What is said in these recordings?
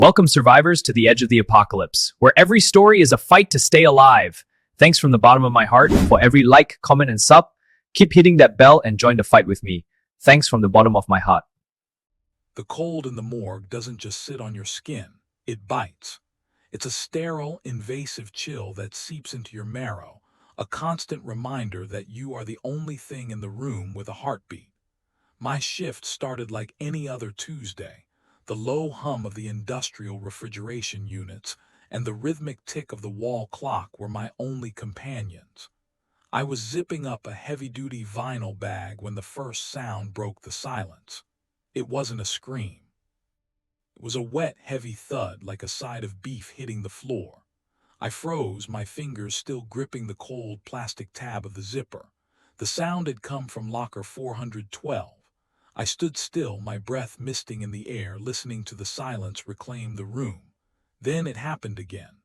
Welcome, survivors, to the edge of the apocalypse, where every story is a fight to stay alive. Thanks from the bottom of my heart for every like, comment, and sub. Keep hitting that bell and join the fight with me. Thanks from the bottom of my heart. The cold in the morgue doesn't just sit on your skin, it bites. It's a sterile, invasive chill that seeps into your marrow, a constant reminder that you are the only thing in the room with a heartbeat. My shift started like any other Tuesday. The low hum of the industrial refrigeration units and the rhythmic tick of the wall clock were my only companions. I was zipping up a heavy-duty vinyl bag when the first sound broke the silence. It wasn't a scream. It was a wet, heavy thud like a side of beef hitting the floor. I froze, my fingers still gripping the cold plastic tab of the zipper. The sound had come from locker 412. I stood still, my breath misting in the air, listening to the silence reclaim the room. Then it happened again.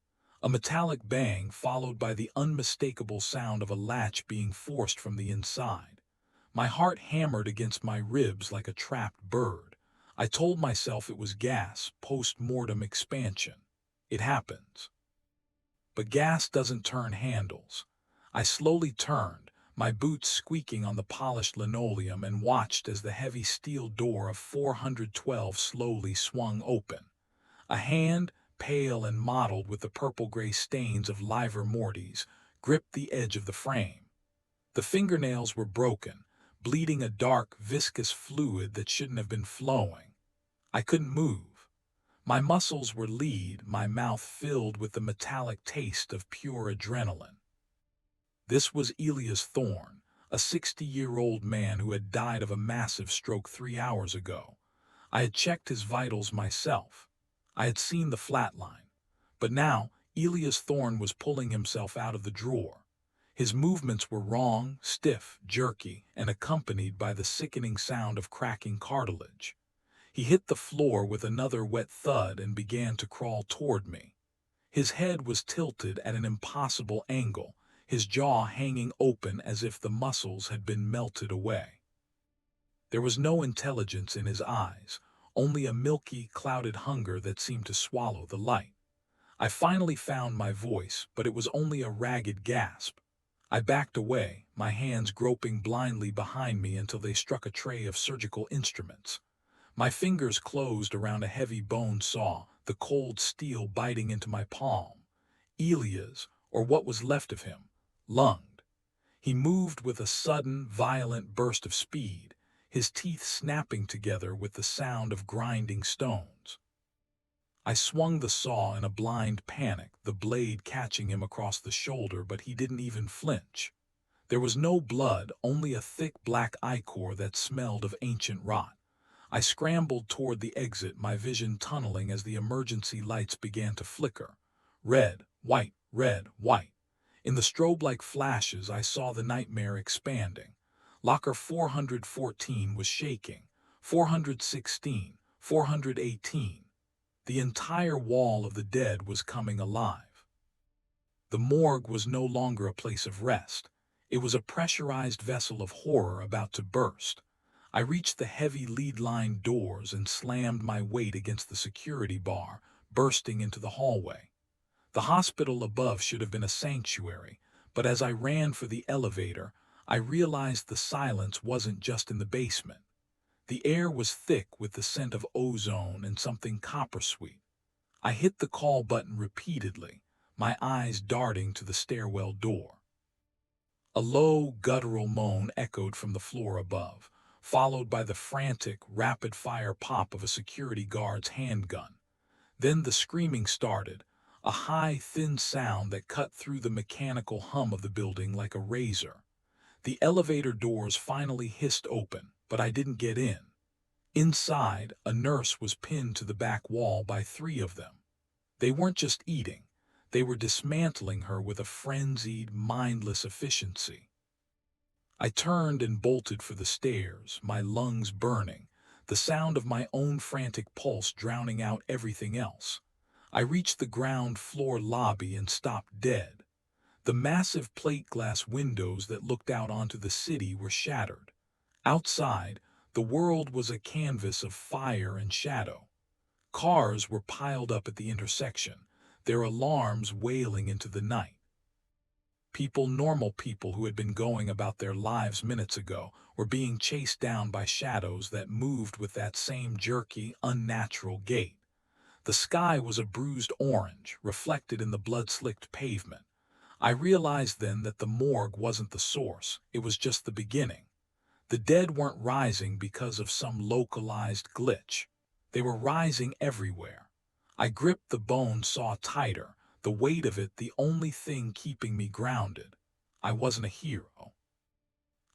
A metallic bang followed by the unmistakable sound of a latch being forced from the inside. My heart hammered against my ribs like a trapped bird. I told myself it was gas, post-mortem expansion. It happens. But gas doesn't turn handles. I slowly turned, my boots squeaking on the polished linoleum, and watched as the heavy steel door of 412 slowly swung open. A hand, pale and mottled with the purple-gray stains of livor mortis, gripped the edge of the frame. The fingernails were broken, bleeding a dark, viscous fluid that shouldn't have been flowing. I couldn't move. My muscles were lead, my mouth filled with the metallic taste of pure adrenaline. This was Elias Thorne, a 60-year-old man who had died of a massive stroke 3 hours ago. I had checked his vitals myself. I had seen the flatline. But now, Elias Thorne was pulling himself out of the drawer. His movements were wrong, stiff, jerky, and accompanied by the sickening sound of cracking cartilage. He hit the floor with another wet thud and began to crawl toward me. His head was tilted at an impossible angle, his jaw hanging open as if the muscles had been melted away. There was no intelligence in his eyes, only a milky, clouded hunger that seemed to swallow the light. I finally found my voice, but it was only a ragged gasp. I backed away, my hands groping blindly behind me until they struck a tray of surgical instruments. My fingers closed around a heavy bone saw, the cold steel biting into my palm. Elias, or what was left of him, lunged. He moved with a sudden, violent burst of speed, his teeth snapping together with the sound of grinding stones. I swung the saw in a blind panic, the blade catching him across the shoulder, but he didn't even flinch. There was no blood, only a thick black ichor that smelled of ancient rot. I scrambled toward the exit, my vision tunneling as the emergency lights began to flicker. Red, white, red, white. In the strobe-like flashes, I saw the nightmare expanding. Locker 414 was shaking, 416, 418. The entire wall of the dead was coming alive. The morgue was no longer a place of rest. It was a pressurized vessel of horror about to burst. I reached the heavy lead-lined doors and slammed my weight against the security bar, bursting into the hallway. The hospital above should have been a sanctuary, but as I ran for the elevator, I realized the silence wasn't just in the basement. The air was thick with the scent of ozone and something copper-sweet. I hit the call button repeatedly, my eyes darting to the stairwell door. A low, guttural moan echoed from the floor above, followed by the frantic, rapid-fire pop of a security guard's handgun. Then the screaming started, a high, thin sound that cut through the mechanical hum of the building like a razor. The elevator doors finally hissed open, but I didn't get in. Inside, a nurse was pinned to the back wall by 3 of them. They weren't just eating, they were dismantling her with a frenzied, mindless efficiency. I turned and bolted for the stairs, my lungs burning, the sound of my own frantic pulse drowning out everything else. I reached the ground floor lobby and stopped dead. The massive plate glass windows that looked out onto the city were shattered. Outside, the world was a canvas of fire and shadow. Cars were piled up at the intersection, their alarms wailing into the night. Normal people who had been going about their lives minutes ago, were being chased down by shadows that moved with that same jerky, unnatural gait. The sky was a bruised orange, reflected in the blood-slicked pavement. I realized then that the morgue wasn't the source, it was just the beginning. The dead weren't rising because of some localized glitch. They were rising everywhere. I gripped the bone saw tighter, the weight of it the only thing keeping me grounded. I wasn't a hero.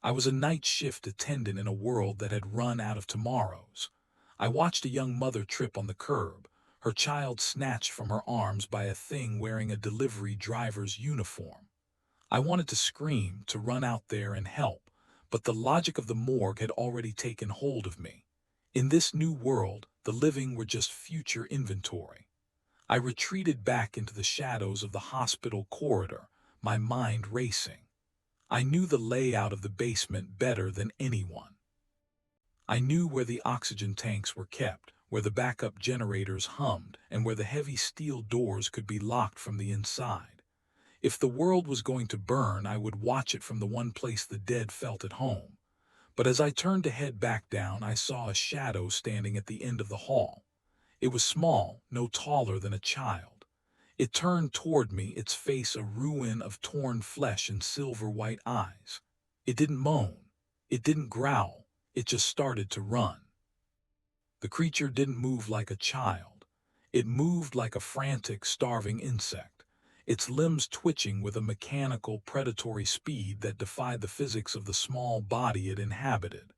I was a night shift attendant in a world that had run out of tomorrows. I watched a young mother trip on the curb, her child snatched from her arms by a thing wearing a delivery driver's uniform. I wanted to scream, to run out there and help, but the logic of the morgue had already taken hold of me. In this new world, the living were just future inventory. I retreated back into the shadows of the hospital corridor, my mind racing. I knew the layout of the basement better than anyone. I knew where the oxygen tanks were kept, where the backup generators hummed, and where the heavy steel doors could be locked from the inside. If the world was going to burn, I would watch it from the one place the dead felt at home. But as I turned to head back down, I saw a shadow standing at the end of the hall. It was small, no taller than a child. It turned toward me, its face a ruin of torn flesh and silver-white eyes. It didn't moan. It didn't growl. It just started to run. The creature didn't move like a child. It moved like a frantic, starving insect, its limbs twitching with a mechanical, predatory speed that defied the physics of the small body it inhabited.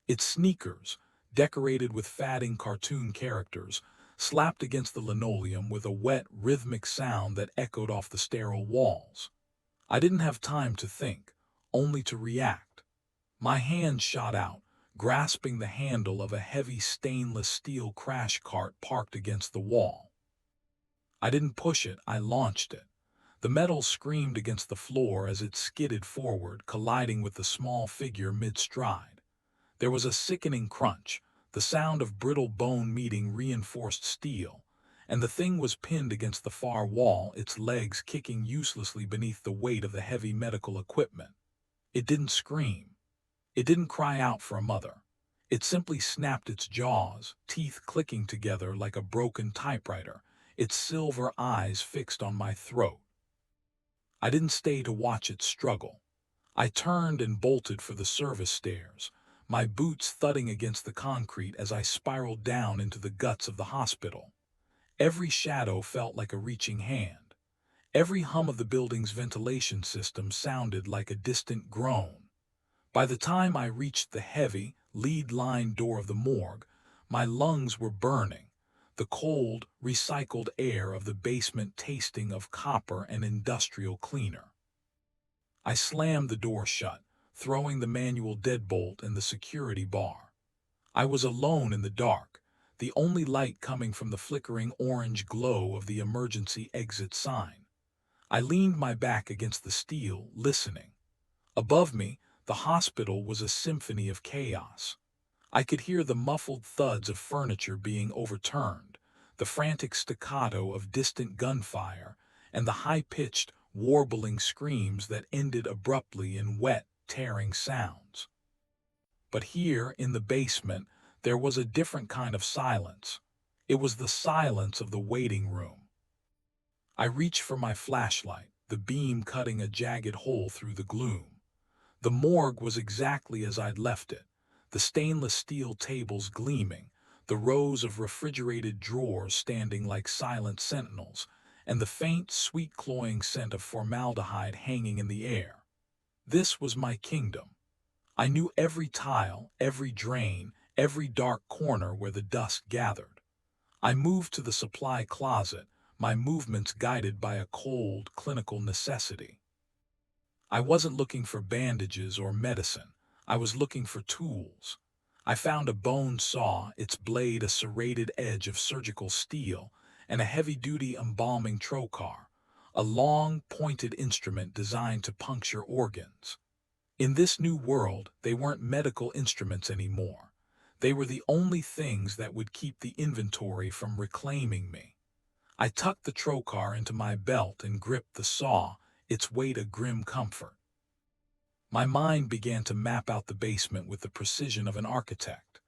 Its sneakers, decorated with fatting cartoon characters, slapped against the linoleum with a wet, rhythmic sound that echoed off the sterile walls. I didn't have time to think, only to react. My hand shot out, grasping the handle of a heavy stainless steel crash cart parked against the wall. I didn't push it, I launched it. The metal screamed against the floor as it skidded forward, colliding with the small figure mid-stride. There was a sickening crunch, the sound of brittle bone meeting reinforced steel, and the thing was pinned against the far wall, its legs kicking uselessly beneath the weight of the heavy medical equipment. It didn't scream. It didn't cry out for a mother. It simply snapped its jaws, teeth clicking together like a broken typewriter, its silver eyes fixed on my throat. I didn't stay to watch it struggle. I turned and bolted for the service stairs, my boots thudding against the concrete as I spiraled down into the guts of the hospital. Every shadow felt like a reaching hand. Every hum of the building's ventilation system sounded like a distant groan. By the time I reached the heavy, lead-lined door of the morgue, my lungs were burning, the cold, recycled air of the basement tasting of copper and industrial cleaner. I slammed the door shut, throwing the manual deadbolt and the security bar. I was alone in the dark, the only light coming from the flickering orange glow of the emergency exit sign. I leaned my back against the steel, listening. Above me, the hospital was a symphony of chaos. I could hear the muffled thuds of furniture being overturned, the frantic staccato of distant gunfire, and the high-pitched, warbling screams that ended abruptly in wet, tearing sounds. But here, in the basement, there was a different kind of silence. It was the silence of the waiting room. I reached for my flashlight, the beam cutting a jagged hole through the gloom. The morgue was exactly as I'd left it, the stainless steel tables gleaming, the rows of refrigerated drawers standing like silent sentinels, and the faint, sweet cloying scent of formaldehyde hanging in the air. This was my kingdom. I knew every tile, every drain, every dark corner where the dust gathered. I moved to the supply closet, my movements guided by a cold, clinical necessity. I wasn't looking for bandages or medicine. I was looking for tools. I found a bone saw, its blade a serrated edge of surgical steel, and a heavy-duty embalming trocar, a long, pointed instrument designed to puncture organs. In this new world, they weren't medical instruments anymore. They were the only things that would keep the inventory from reclaiming me. I tucked the trocar into my belt and gripped the saw, its weight a grim comfort. My mind began to map out the basement with the precision of an architect.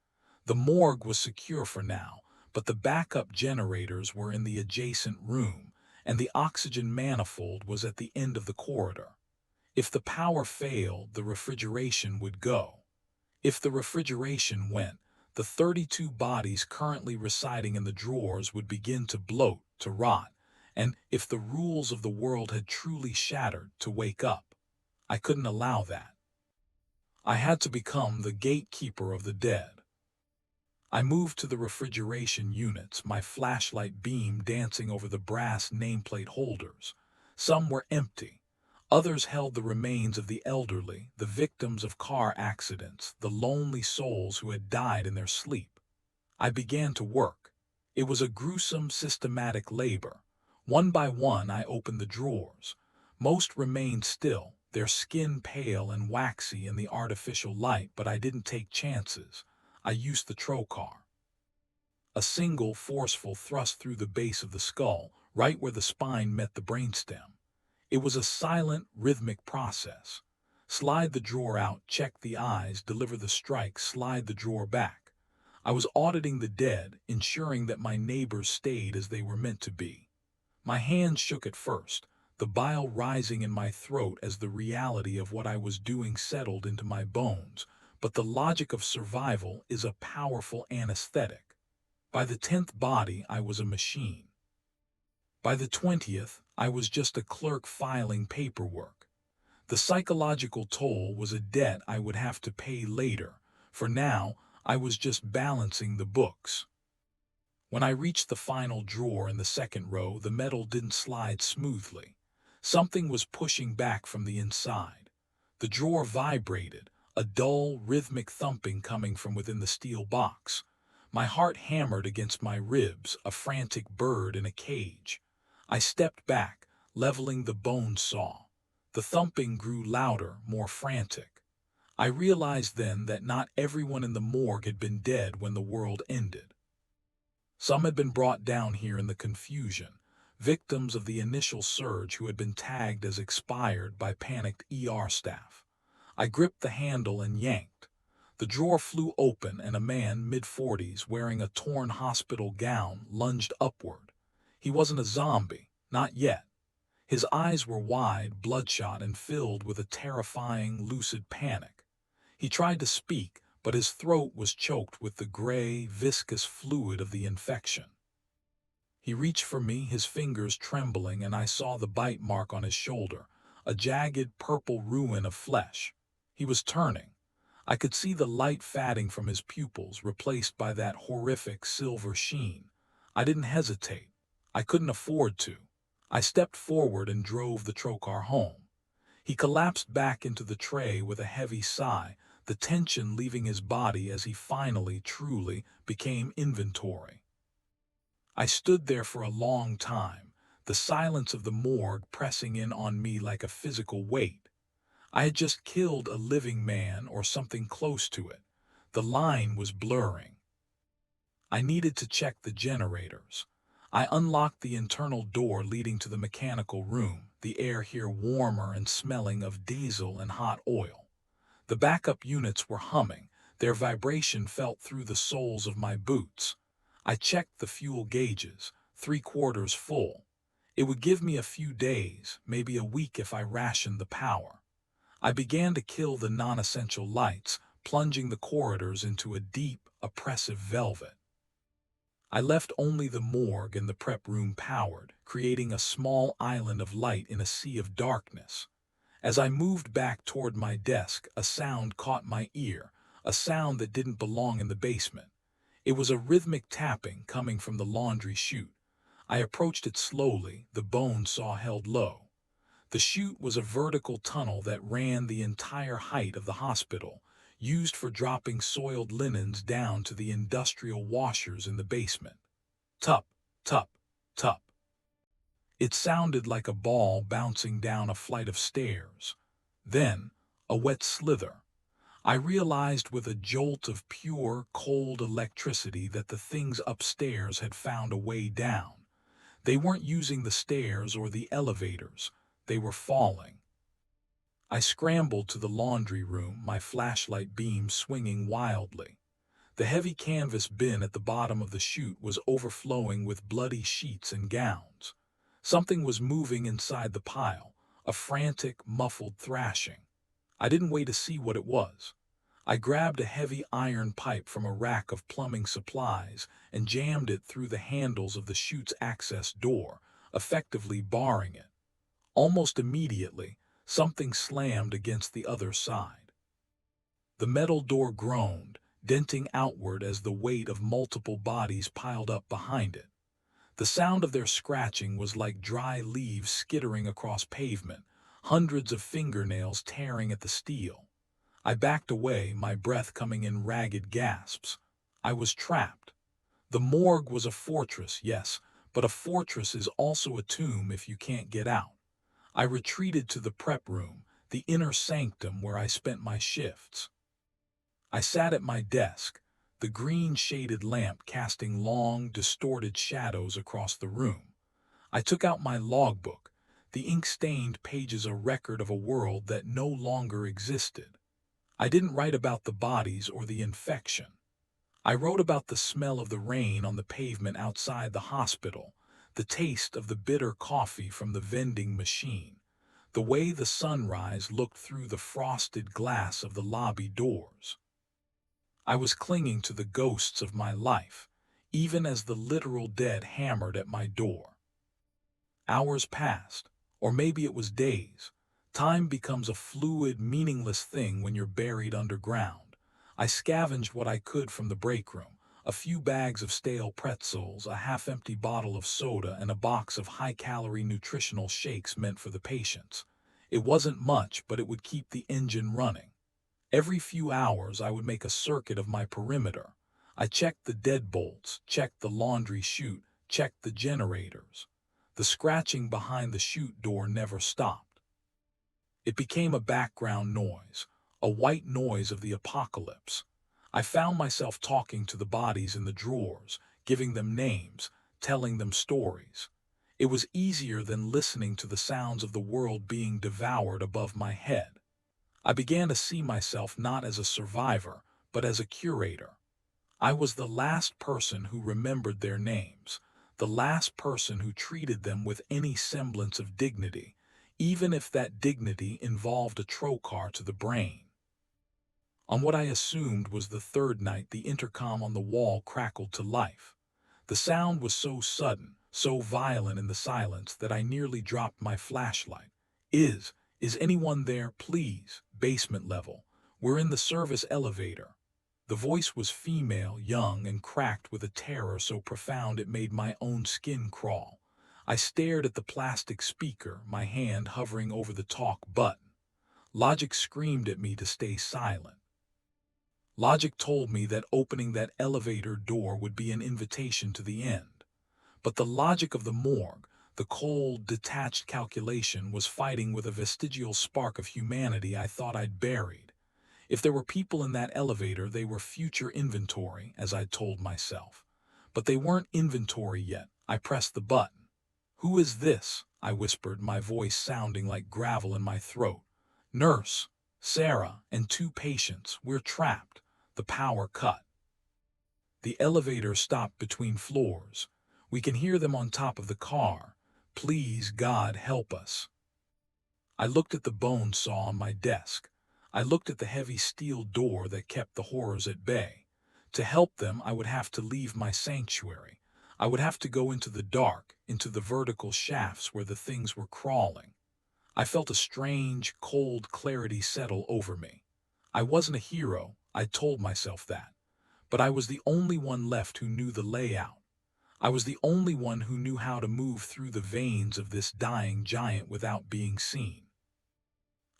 The morgue was secure for now, but the backup generators were in the adjacent room, and the oxygen manifold was at the end of the corridor. If the power failed, the refrigeration would go. If the refrigeration went, the 32 bodies currently residing in the drawers would begin to bloat, to rot, and if the rules of the world had truly shattered, to wake up. I couldn't allow that. I had to become the gatekeeper of the dead. I moved to the refrigeration units, my flashlight beam dancing over the brass nameplate holders. Some were empty. Others held the remains of the elderly, the victims of car accidents, the lonely souls who had died in their sleep. I began to work. It was a gruesome, systematic labor. One by one, I opened the drawers. Most remained still, their skin pale and waxy in the artificial light, but I didn't take chances. I used the trocar. A single, forceful thrust through the base of the skull, right where the spine met the brainstem. It was a silent, rhythmic process. Slide the drawer out, check the eyes, deliver the strike, slide the drawer back. I was auditing the dead, ensuring that my neighbors stayed as they were meant to be. My hands shook at first, the bile rising in my throat as the reality of what I was doing settled into my bones, but the logic of survival is a powerful anesthetic. By the 10th body, I was a machine. By the 20th, I was just a clerk filing paperwork. The psychological toll was a debt I would have to pay later. For now, I was just balancing the books. When I reached the final drawer in the second row, the metal didn't slide smoothly. Something was pushing back from the inside. The drawer vibrated, a dull, rhythmic thumping coming from within the steel box. My heart hammered against my ribs, a frantic bird in a cage. I stepped back, leveling the bone saw. The thumping grew louder, more frantic. I realized then that not everyone in the morgue had been dead when the world ended. Some had been brought down here in the confusion, victims of the initial surge who had been tagged as expired by panicked ER staff. I gripped the handle and yanked. The drawer flew open and a man, mid-40s, wearing a torn hospital gown, lunged upward. He wasn't a zombie, not yet. His eyes were wide, bloodshot, and filled with a terrifying, lucid panic. He tried to speak, but his throat was choked with the gray, viscous fluid of the infection. He reached for me, his fingers trembling, and I saw the bite mark on his shoulder, a jagged purple ruin of flesh. He was turning. I could see the light fading from his pupils, replaced by that horrific silver sheen. I didn't hesitate. I couldn't afford to. I stepped forward and drove the trocar home. He collapsed back into the tray with a heavy sigh, the tension leaving his body as he finally, truly, became inventory. I stood there for a long time, the silence of the morgue pressing in on me like a physical weight. I had just killed a living man or something close to it. The line was blurring. I needed to check the generators. I unlocked the internal door leading to the mechanical room, the air here warmer and smelling of diesel and hot oil. The backup units were humming, their vibration felt through the soles of my boots. I checked the fuel gauges, 3/4 full. It would give me a few days, maybe a week if I rationed the power. I began to kill the non-essential lights, plunging the corridors into a deep, oppressive velvet. I left only the morgue and the prep room powered, creating a small island of light in a sea of darkness. As I moved back toward my desk, a sound caught my ear, a sound that didn't belong in the basement. It was a rhythmic tapping coming from the laundry chute. I approached it slowly, the bone saw held low. The chute was a vertical tunnel that ran the entire height of the hospital, used for dropping soiled linens down to the industrial washers in the basement. Tup, tup, tup. It sounded like a ball bouncing down a flight of stairs. Then, a wet slither. I realized with a jolt of pure, cold electricity that the things upstairs had found a way down. They weren't using the stairs or the elevators. They were falling. I scrambled to the laundry room, my flashlight beam swinging wildly. The heavy canvas bin at the bottom of the chute was overflowing with bloody sheets and gowns. Something was moving inside the pile, a frantic, muffled thrashing. I didn't wait to see what it was. I grabbed a heavy iron pipe from a rack of plumbing supplies and jammed it through the handles of the chute's access door, effectively barring it. Almost immediately, something slammed against the other side. The metal door groaned, denting outward as the weight of multiple bodies piled up behind it. The sound of their scratching was like dry leaves skittering across pavement, hundreds of fingernails tearing at the steel. I backed away, my breath coming in ragged gasps. I was trapped. The morgue was a fortress, yes, but a fortress is also a tomb if you can't get out. I retreated to the prep room, the inner sanctum where I spent my shifts. I sat at my desk, the green-shaded lamp casting long, distorted shadows across the room. I took out my logbook, the ink-stained pages a record of a world that no longer existed. I didn't write about the bodies or the infection. I wrote about the smell of the rain on the pavement outside the hospital, the taste of the bitter coffee from the vending machine, the way the sunrise looked through the frosted glass of the lobby doors. I was clinging to the ghosts of my life, even as the literal dead hammered at my door. Hours passed, or maybe it was days. Time becomes a fluid, meaningless thing when you're buried underground. I scavenged what I could from the break room, a few bags of stale pretzels, a half-empty bottle of soda, and a box of high-calorie nutritional shakes meant for the patients. It wasn't much, but it would keep the engine running. Every few hours I would make a circuit of my perimeter. I checked the deadbolts, checked the laundry chute, checked the generators. The scratching behind the chute door never stopped. It became a background noise, a white noise of the apocalypse. I found myself talking to the bodies in the drawers, giving them names, telling them stories. It was easier than listening to the sounds of the world being devoured above my head. I began to see myself not as a survivor, but as a curator. I was the last person who remembered their names, the last person who treated them with any semblance of dignity, even if that dignity involved a trocar to the brain. On what I assumed was the third night, the intercom on the wall crackled to life. The sound was so sudden, so violent in the silence that I nearly dropped my flashlight. Is anyone there, please? Basement level. We're in the service elevator. The voice was female, young, and cracked with a terror so profound it made my own skin crawl. I stared at the plastic speaker, my hand hovering over the talk button. Logic screamed at me to stay silent. Logic told me that opening that elevator door would be an invitation to the end. But the logic of the morgue, the cold, detached calculation, was fighting with a vestigial spark of humanity I thought I'd buried. If there were people in that elevator, they were future inventory, as I'd told myself. But they weren't inventory yet. I pressed the button. "Who is this?" I whispered, my voice sounding like gravel in my throat. "Nurse, Sarah, and 2 patients. We're trapped. The power cut." The elevator stopped between floors. "We can hear them on top of the car. Please, God, help us." I looked at the bone saw on my desk. I looked at the heavy steel door that kept the horrors at bay. To help them, I would have to leave my sanctuary. I would have to go into the dark, into the vertical shafts where the things were crawling. I felt a strange, cold clarity settle over me. I wasn't a hero, I told myself that. But I was the only one left who knew the layout. I was the only one who knew how to move through the veins of this dying giant without being seen.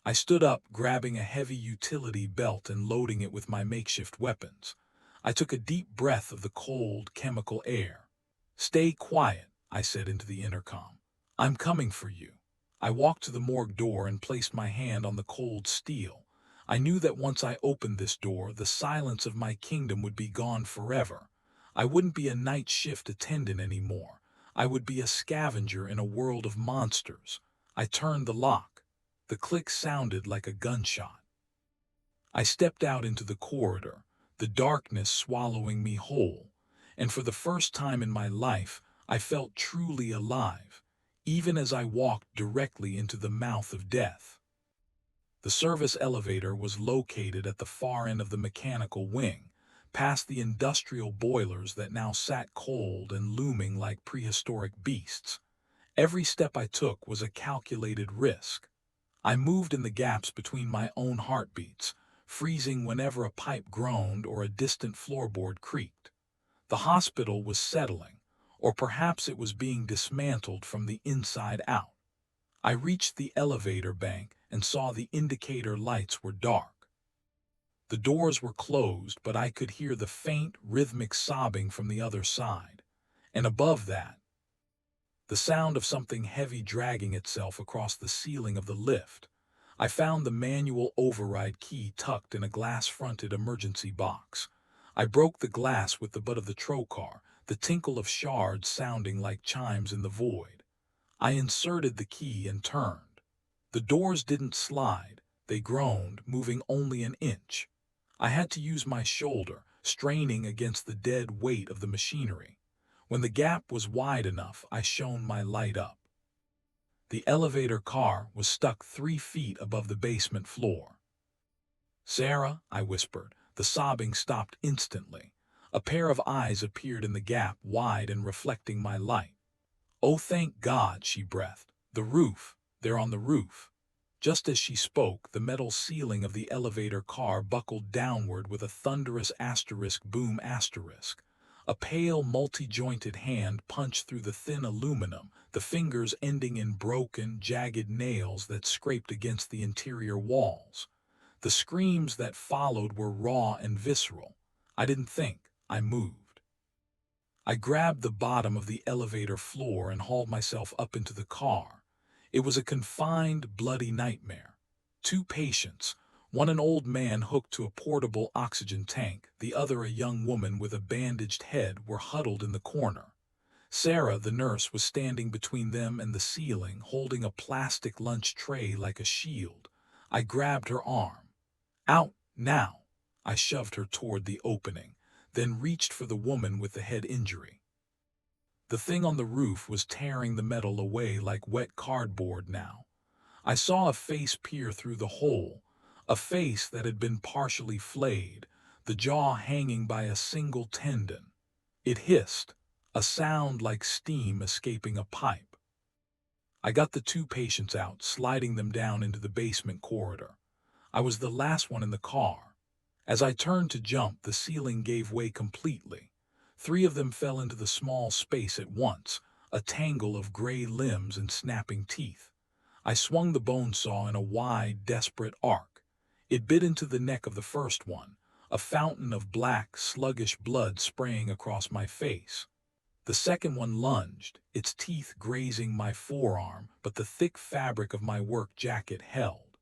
I stood up, grabbing a heavy utility belt and loading it with my makeshift weapons. I took a deep breath of the cold, chemical air. "Stay quiet," I said into the intercom. "I'm coming for you." I walked to the morgue door and placed my hand on the cold steel. I knew that once I opened this door, the silence of my kingdom would be gone forever. I wouldn't be a night shift attendant anymore. I would be a scavenger in a world of monsters. I turned the lock. The click sounded like a gunshot. I stepped out into the corridor, the darkness swallowing me whole, and for the first time in my life, I felt truly alive, even as I walked directly into the mouth of death. The service elevator was located at the far end of the mechanical wing, past the industrial boilers that now sat cold and looming like prehistoric beasts. Every step I took was a calculated risk. I moved in the gaps between my own heartbeats, freezing whenever a pipe groaned or a distant floorboard creaked. The hospital was settling, or perhaps it was being dismantled from the inside out. I reached the elevator bank and saw the indicator lights were dark. The doors were closed, but I could hear the faint, rhythmic sobbing from the other side. And above that, the sound of something heavy dragging itself across the ceiling of the lift. I found the manual override key tucked in a glass-fronted emergency box. I broke the glass with the butt of the trocar, the tinkle of shards sounding like chimes in the void. I inserted the key and turned. The doors didn't slide, they groaned, moving only an inch. I had to use my shoulder, straining against the dead weight of the machinery. When the gap was wide enough, I shone my light up. The elevator car was stuck 3 feet above the basement floor. "Sarah," I whispered. The sobbing stopped instantly. A pair of eyes appeared in the gap, wide and reflecting my light. "Oh, thank God," she breathed. "The roof. They're on the roof." Just as she spoke, the metal ceiling of the elevator car buckled downward with a thunderous asterisk boom asterisk. A pale, multi-jointed hand punched through the thin aluminum, the fingers ending in broken, jagged nails that scraped against the interior walls. The screams that followed were raw and visceral. I didn't think, I moved. I grabbed the bottom of the elevator floor and hauled myself up into the car. It was a confined, bloody nightmare. 2 patients, one an old man hooked to a portable oxygen tank, the other a young woman with a bandaged head, were huddled in the corner. Sarah, the nurse, was standing between them and the ceiling, holding a plastic lunch tray like a shield. I grabbed her arm. "Out, now!" I shoved her toward the opening, then reached for the woman with the head injury. The thing on the roof was tearing the metal away like wet cardboard now. I saw a face peer through the hole, a face that had been partially flayed, the jaw hanging by a single tendon. It hissed, a sound like steam escaping a pipe. I got the 2 patients out, sliding them down into the basement corridor. I was the last one in the car. As I turned to jump, the ceiling gave way completely. 3 of them fell into the small space at once, a tangle of gray limbs and snapping teeth. I swung the bone saw in a wide, desperate arc. It bit into the neck of the first one, a fountain of black, sluggish blood spraying across my face. The second one lunged, its teeth grazing my forearm, but the thick fabric of my work jacket held.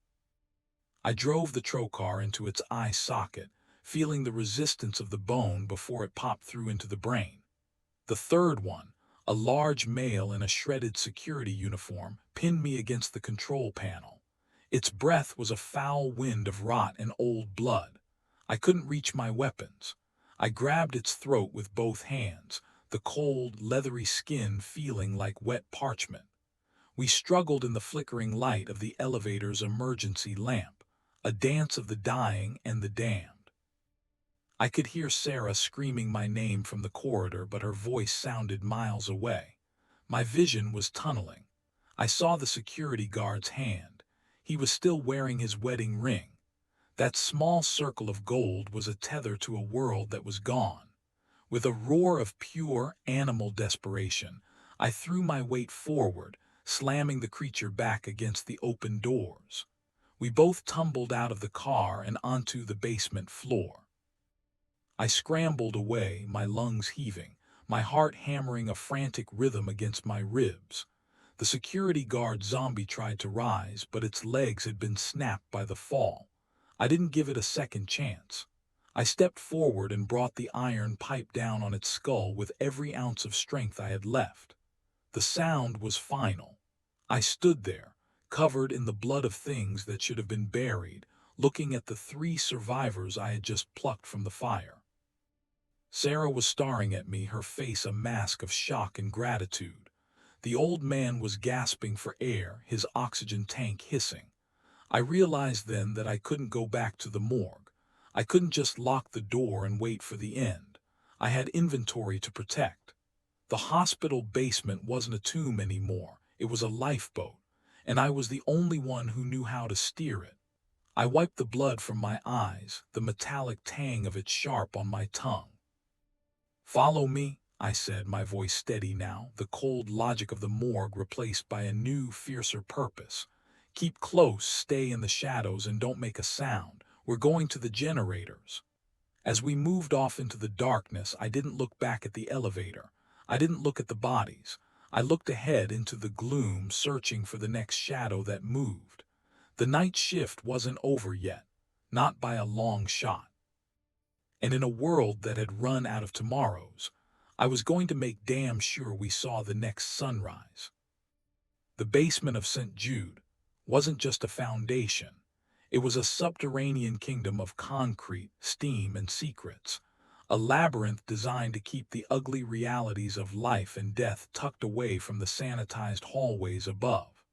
I drove the trocar into its eye socket, feeling the resistance of the bone before it popped through into the brain. The third one, a large male in a shredded security uniform, pinned me against the control panel. Its breath was a foul wind of rot and old blood. I couldn't reach my weapons. I grabbed its throat with both hands, the cold, leathery skin feeling like wet parchment. We struggled in the flickering light of the elevator's emergency lamp, a dance of the dying and the damned. I could hear Sarah screaming my name from the corridor, but her voice sounded miles away. My vision was tunneling. I saw the security guard's hand. He was still wearing his wedding ring. That small circle of gold was a tether to a world that was gone. With a roar of pure animal desperation, I threw my weight forward, slamming the creature back against the open doors. We both tumbled out of the car and onto the basement floor. I scrambled away, my lungs heaving, my heart hammering a frantic rhythm against my ribs. The security guard zombie tried to rise, but its legs had been snapped by the fall. I didn't give it a second chance. I stepped forward and brought the iron pipe down on its skull with every ounce of strength I had left. The sound was final. I stood there, covered in the blood of things that should have been buried, looking at the 3 survivors I had just plucked from the fire. Sarah was staring at me, her face a mask of shock and gratitude. The old man was gasping for air, his oxygen tank hissing. I realized then that I couldn't go back to the morgue. I couldn't just lock the door and wait for the end. I had inventory to protect. The hospital basement wasn't a tomb anymore. It was a lifeboat, and I was the only one who knew how to steer it. I wiped the blood from my eyes, the metallic tang of it sharp on my tongue. "Follow me," I said, my voice steady now, the cold logic of the morgue replaced by a new, fiercer purpose. "Keep close, stay in the shadows, and don't make a sound. We're going to the generators." As we moved off into the darkness, I didn't look back at the elevator. I didn't look at the bodies. I looked ahead into the gloom, searching for the next shadow that moved. The night shift wasn't over yet, not by a long shot. And in a world that had run out of tomorrows, I was going to make damn sure we saw the next sunrise. The basement of St. Jude wasn't just a foundation. It was a subterranean kingdom of concrete, steam, and secrets, a labyrinth designed to keep the ugly realities of life and death tucked away from the sanitized hallways above.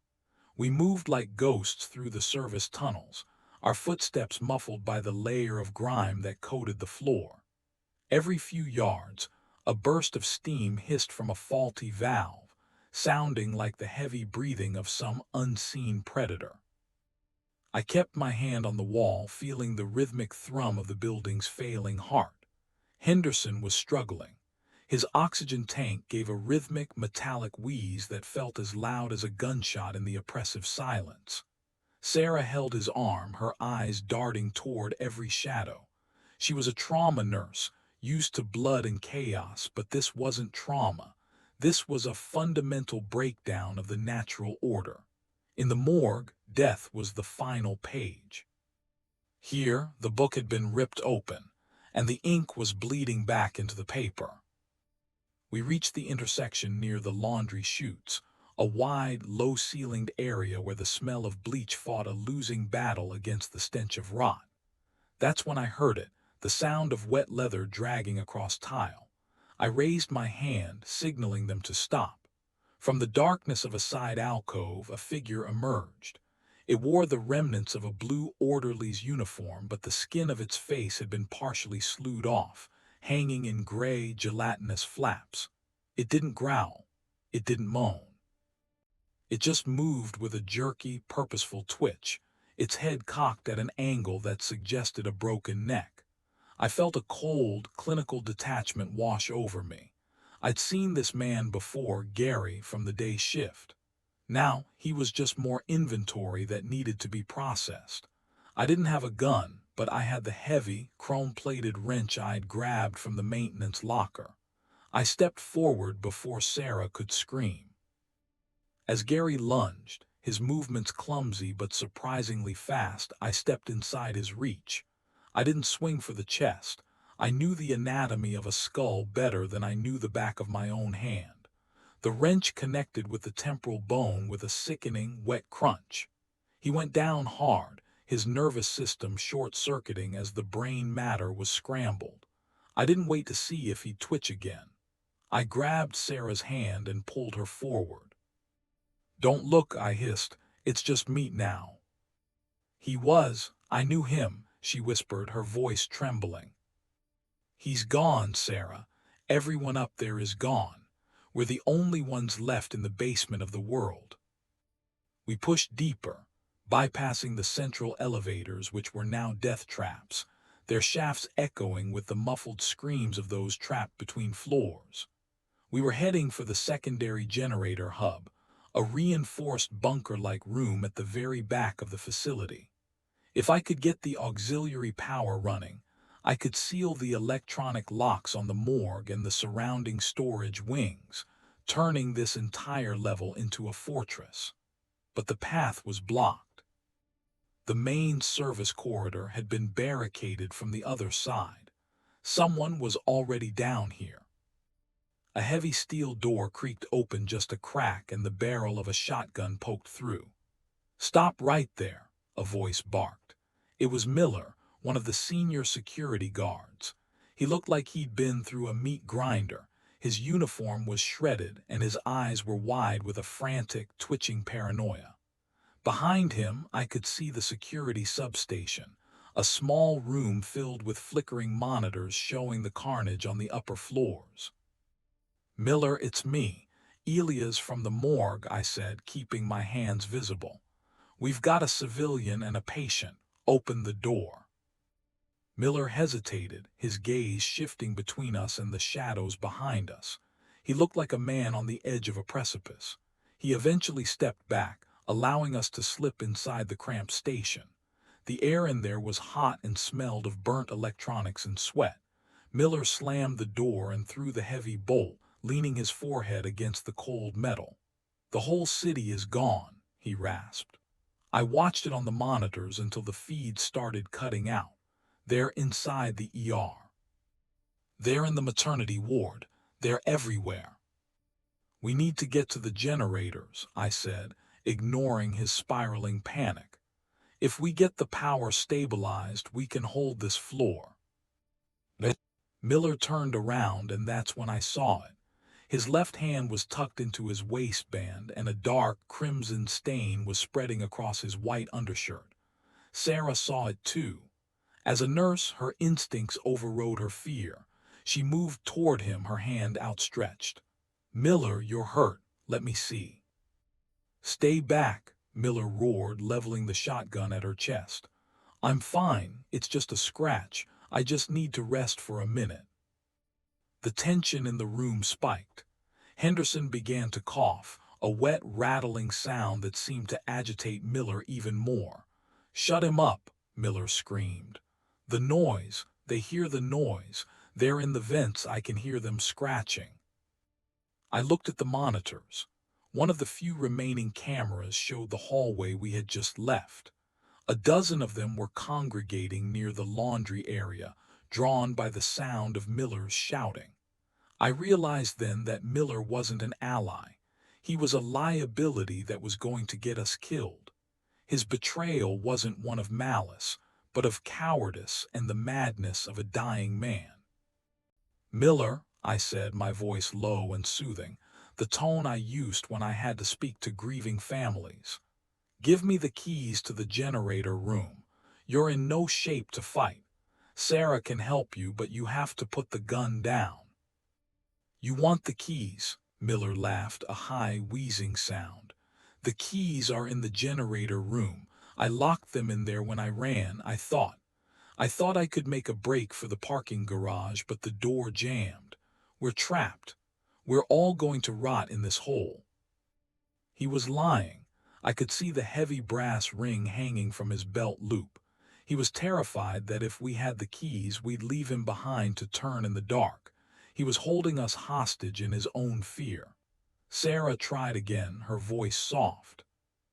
We moved like ghosts through the service tunnels, our footsteps muffled by the layer of grime that coated the floor. Every few yards, a burst of steam hissed from a faulty valve, sounding like the heavy breathing of some unseen predator. I kept my hand on the wall, feeling the rhythmic thrum of the building's failing heart. Henderson was struggling. His oxygen tank gave a rhythmic, metallic wheeze that felt as loud as a gunshot in the oppressive silence. Sarah held his arm, her eyes darting toward every shadow. She was a trauma nurse, used to blood and chaos, but this wasn't trauma. This was a fundamental breakdown of the natural order. In the morgue, death was the final page. Here, the book had been ripped open, and the ink was bleeding back into the paper. We reached the intersection near the laundry chutes, a wide, low-ceilinged area where the smell of bleach fought a losing battle against the stench of rot. That's when I heard it, the sound of wet leather dragging across tile. I raised my hand, signaling them to stop. From the darkness of a side alcove, a figure emerged. It wore the remnants of a blue orderly's uniform, but the skin of its face had been partially sloughed off, hanging in gray, gelatinous flaps. It didn't growl. It didn't moan. It just moved with a jerky, purposeful twitch, its head cocked at an angle that suggested a broken neck. I felt a cold, clinical detachment wash over me. I'd seen this man before, Gary, from the day shift. Now, he was just more inventory that needed to be processed. I didn't have a gun, but I had the heavy, chrome-plated wrench I'd grabbed from the maintenance locker. I stepped forward before Sarah could scream. As Gary lunged, his movements clumsy but surprisingly fast, I stepped inside his reach. I didn't swing for the chest. I knew the anatomy of a skull better than I knew the back of my own hand. The wrench connected with the temporal bone with a sickening, wet crunch. He went down hard, his nervous system short-circuiting as the brain matter was scrambled. I didn't wait to see if he'd twitch again. I grabbed Sarah's hand and pulled her forward. "Don't look," I hissed. "It's just meat now." I knew him, she whispered, her voice trembling. "He's gone, Sarah. Everyone up there is gone. We're the only ones left in the basement of the world." We pushed deeper, bypassing the central elevators, which were now death traps, their shafts echoing with the muffled screams of those trapped between floors. We were heading for the secondary generator hub, a reinforced bunker-like room at the very back of the facility. If I could get the auxiliary power running, I could seal the electronic locks on the morgue and the surrounding storage wings, turning this entire level into a fortress. But the path was blocked. The main service corridor had been barricaded from the other side. Someone was already down here. A heavy steel door creaked open just a crack and the barrel of a shotgun poked through. "Stop right there," a voice barked. It was Miller, one of the senior security guards. He looked like he'd been through a meat grinder. His uniform was shredded and his eyes were wide with a frantic, twitching paranoia. Behind him, I could see the security substation, a small room filled with flickering monitors showing the carnage on the upper floors. "Miller, it's me. Elias from the morgue," I said, keeping my hands visible. "We've got a civilian and a patient. Open the door." Miller hesitated, his gaze shifting between us and the shadows behind us. He looked like a man on the edge of a precipice. He eventually stepped back, allowing us to slip inside the cramped station. The air in there was hot and smelled of burnt electronics and sweat. Miller slammed the door and threw the heavy bolt, leaning his forehead against the cold metal. "The whole city is gone," he rasped. I watched it on the monitors until the feed started cutting out. "They're inside the ER. They're in the maternity ward. They're everywhere." "We need to get to the generators," I said, ignoring his spiraling panic. "If we get the power stabilized, we can hold this floor." Miller turned around, and that's when I saw it. His left hand was tucked into his waistband, and a dark crimson stain was spreading across his white undershirt. Sarah saw it too. As a nurse, her instincts overrode her fear. She moved toward him, her hand outstretched. "Miller, you're hurt. Let me see." "Stay back," Miller roared, leveling the shotgun at her chest. "I'm fine. It's just a scratch. I just need to rest for a minute." The tension in the room spiked. Henderson began to cough, a wet, rattling sound that seemed to agitate Miller even more. "Shut him up," Miller screamed. "The noise. They hear the noise. They're in the vents. I can hear them scratching." I looked at the monitors. One of the few remaining cameras showed the hallway we had just left. A dozen of them were congregating near the laundry area, drawn by the sound of Miller's shouting. I realized then that Miller wasn't an ally. He was a liability that was going to get us killed. His betrayal wasn't one of malice, but of cowardice and the madness of a dying man. "Miller," I said, my voice low and soothing, the tone I used when I had to speak to grieving families. "Give me the keys to the generator room. You're in no shape to fight. Sarah can help you, but you have to put the gun down." "You want the keys?" Miller laughed, a high, wheezing sound. "The keys are in the generator room. I locked them in there when I ran. I thought I could make a break for the parking garage, but the door jammed. We're trapped. We're all going to rot in this hole." He was lying. I could see the heavy brass ring hanging from his belt loop. He was terrified that if we had the keys, we'd leave him behind to turn in the dark. He was holding us hostage in his own fear. Sarah tried again, her voice soft.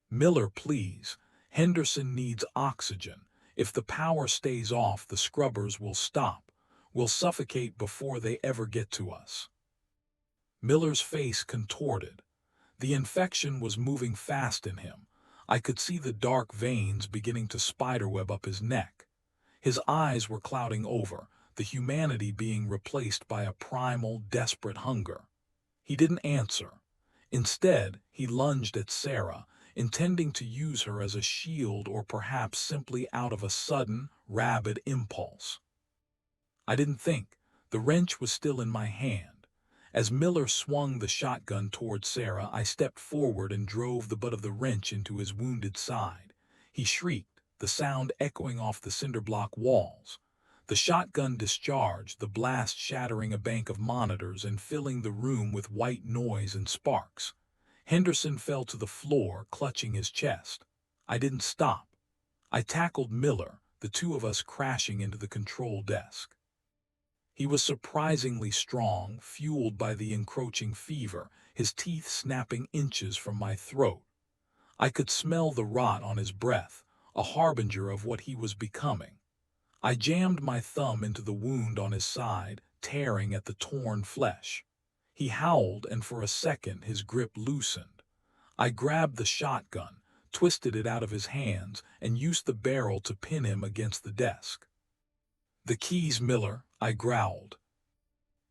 "Miller, please. Henderson needs oxygen. If the power stays off, the scrubbers will stop. We'll suffocate before they ever get to us." Miller's face contorted. The infection was moving fast in him. I could see the dark veins beginning to spiderweb up his neck. His eyes were clouding over, the humanity being replaced by a primal, desperate hunger. He didn't answer. Instead, he lunged at Sarah, intending to use her as a shield or perhaps simply out of a sudden, rabid impulse. I didn't think. The wrench was still in my hand. As Miller swung the shotgun toward Sarah, I stepped forward and drove the butt of the wrench into his wounded side. He shrieked, the sound echoing off the cinder block walls. The shotgun discharged, the blast shattering a bank of monitors and filling the room with white noise and sparks. Henderson fell to the floor, clutching his chest. I didn't stop. I tackled Miller, the two of us crashing into the control desk. He was surprisingly strong, fueled by the encroaching fever, his teeth snapping inches from my throat. I could smell the rot on his breath, a harbinger of what he was becoming. I jammed my thumb into the wound on his side, tearing at the torn flesh. He howled, and for a second his grip loosened. I grabbed the shotgun, twisted it out of his hands, and used the barrel to pin him against the desk. "The keys, Miller," I growled.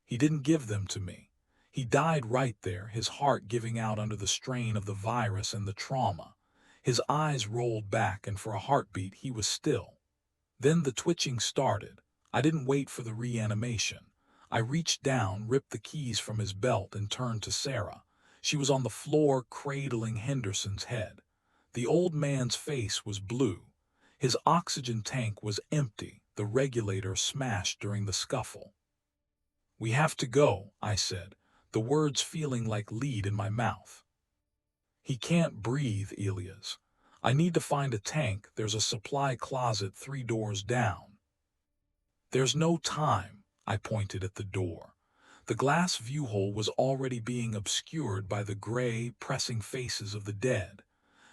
He didn't give them to me. He died right there, his heart giving out under the strain of the virus and the trauma. His eyes rolled back, and for a heartbeat he was still. Then the twitching started. I didn't wait for the reanimation. I reached down, ripped the keys from his belt, and turned to Sarah. She was on the floor, cradling Henderson's head. The old man's face was blue. His oxygen tank was empty, the regulator smashed during the scuffle. "We have to go," I said, the words feeling like lead in my mouth. "He can't breathe, Elias. I need to find a tank. There's a supply closet 3 doors down." "There's no time," I pointed at the door. The glass viewhole was already being obscured by the gray, pressing faces of the dead.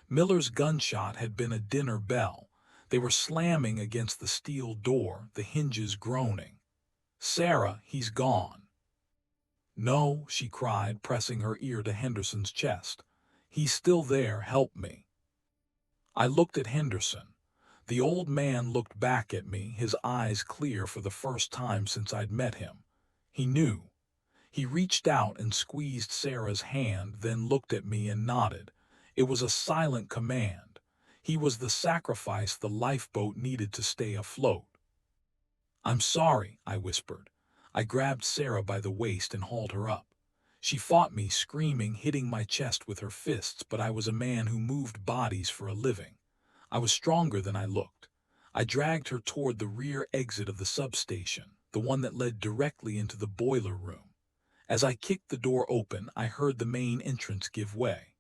Miller's gunshot had been a dinner bell. They were slamming against the steel door, the hinges groaning. "Sarah, he's gone." "No," she cried, pressing her ear to Henderson's chest. "He's still there, help me." I looked at Henderson. The old man looked back at me, his eyes clear for the first time since I'd met him. He knew. He reached out and squeezed Sarah's hand, then looked at me and nodded. It was a silent command. He was the sacrifice the lifeboat needed to stay afloat. "I'm sorry," I whispered. I grabbed Sarah by the waist and hauled her up. She fought me, screaming, hitting my chest with her fists, but I was a man who moved bodies for a living. I was stronger than I looked. I dragged her toward the rear exit of the substation, the one that led directly into the boiler room. As I kicked the door open, I heard the main entrance give way.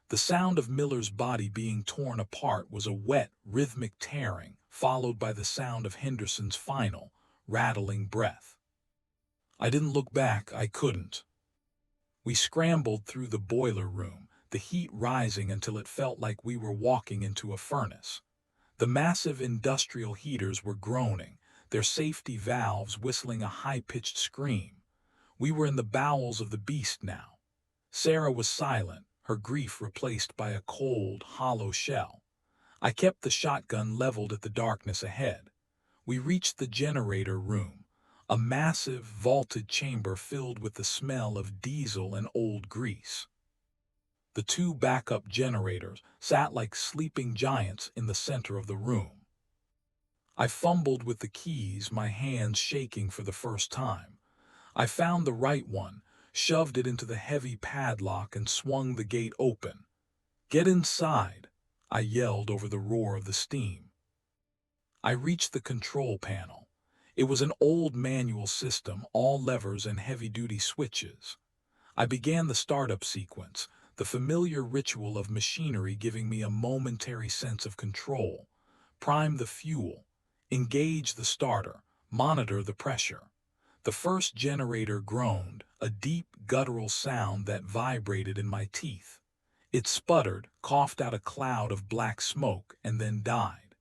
The sound of Miller's body being torn apart was a wet, rhythmic tearing, followed by the sound of Henderson's final, rattling breath. I didn't look back. I couldn't. We scrambled through the boiler room, the heat rising until it felt like we were walking into a furnace. The massive industrial heaters were groaning, their safety valves whistling a high-pitched scream. We were in the bowels of the beast now. Sarah was silent, her grief replaced by a cold, hollow shell. I kept the shotgun leveled at the darkness ahead. We reached the generator room, a massive, vaulted chamber filled with the smell of diesel and old grease. The 2 backup generators sat like sleeping giants in the center of the room. I fumbled with the keys, my hands shaking for the first time. I found the right one, shoved it into the heavy padlock, and swung the gate open. "Get inside," I yelled over the roar of the steam. I reached the control panel. It was an old manual system, all levers and heavy-duty switches. I began the startup sequence, the familiar ritual of machinery giving me a momentary sense of control. Prime the fuel, engage the starter, monitor the pressure. The first generator groaned, a deep, guttural sound that vibrated in my teeth. It sputtered, coughed out a cloud of black smoke, and then died.